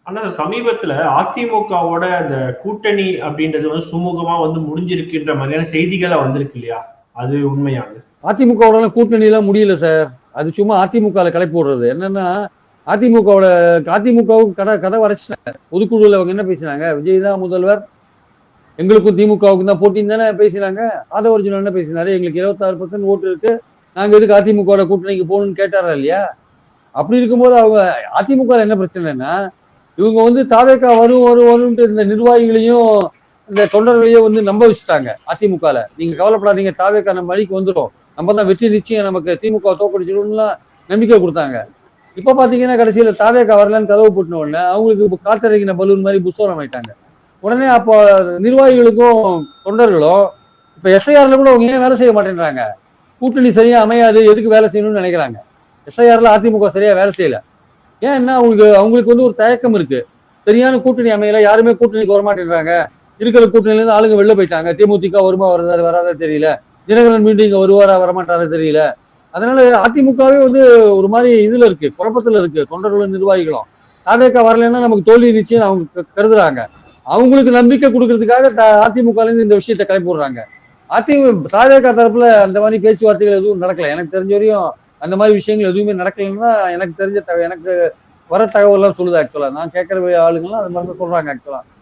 ஆனா சமீபத்துல அதிமுகவோட அந்த கூட்டணி அப்படின்றது வந்து சுமூகமா வந்து முடிஞ்சிருக்குன்ற மாதிரியான செய்திகளா வந்திருக்கு இல்லையா? அது உண்மையாது. அதிமுகவோட கூட்டணி எல்லாம் முடியல சார். அது சும்மா அதிமுக கிளப்பி விடுறது. என்னன்னா அதிமுகவோட அதிமுகவுக்கு கதை அடைச்சிட்டாங்க. பொதுக்குழுல அவங்க என்ன பேசினாங்க? விஜய் தான் முதல்வர், எங்களுக்கும் திமுகவுக்கும் தான் போட்டின்னு தானே பேசினாங்க. ஆதவர்ஜுன் என்ன பேசினாரு? எங்களுக்கு 26% ஓட்டு இருக்கு, நாங்க எதுக்கு அதிமுக கூட்டணிக்கு போகணும்னு கேட்டாரா இல்லையா? அப்படி இருக்கும்போது அவங்க அதிமுக என்ன பிரச்சனைன்னா, இவங்க வந்து தாவேக்கா வரும் வரும் வரும்ட்டு இந்த நிர்வாகிகளையும் இந்த தொண்டர்களையும் வந்து நம்ப வச்சுட்டாங்க. அதிமுகல நீங்க கவலைப்படாதீங்க, தாவேக்கா நம்ம அணிக்கு வந்துடும், நம்ம தான் வெற்றி நிச்சயம், நமக்கு திமுக தோக்கடிச்சிடும்லாம் நம்பிக்கை கொடுத்தாங்க. இப்ப பாத்தீங்கன்னா கடைசியில தாவேக்கா வரலன்னு கதவு போட்டின உடனே அவங்களுக்கு காத்திறங்கின பலூன் மாதிரி புஸ்தகம் ஆயிட்டாங்க. உடனே அப்போ நிர்வாகிகளுக்கும் தொண்டர்களும் இப்ப எஸ்ஐஆர்ல கூட அவங்க ஏன் வேலை செய்ய மாட்டேன்றாங்க? கூட்டணி சரியா அமையாது, எதுக்கு வேலை செய்யணும்னு நினைக்கிறாங்க. எஸ்ஐஆர்ல அதிமுக சரியா வேலை செய்யல. ஏன்னா அவங்களுக்கு வந்து ஒரு தயக்கம் இருக்கு. சரியான கூட்டணி அமையல, யாருமே கூட்டணிக்கு வரமாட்டேன்றாங்க. இருக்கிற கூட்டணியில இருந்து ஆளுங்க வெளில போயிட்டாங்க. தேமுதிக வருமா வராதா தெரியல, தினகரன் மீண்டும் இங்க வருவாரா வரமாட்டாரா தெரியல. அதனால அதிமுகவே வந்து ஒரு மாதிரி இதுல இருக்கு, குழப்பத்துல இருக்கு தொண்டர்களும் நிர்வாகிகளும். தாவேக்கா வரலன்னா நமக்கு தோல்வி நிச்சயம் அவங்க கருதுறாங்க. அவங்களுக்கு நம்பிக்கை கொடுக்கறதுக்காக அதிமுக இருந்து இந்த விஷயத்தை கிளப்பி விடுறாங்க. தாவேக்கா தரப்புல அந்த மாதிரி பேச்சுவார்த்தைகள் எதுவும் நடக்கல எனக்கு தெரிஞ்ச வரையும். அந்த மாதிரி விஷயங்கள் எதுவுமே நடக்கலன்னா எனக்கு தெரிஞ்ச எனக்கு வர தகவல் எல்லாம் சொல்லுது. ஆக்சுவலா நான் கேட்கிற ஆளுங்கெல்லாம் அது மாதிரி சொல்றாங்க ஆக்சுவலா.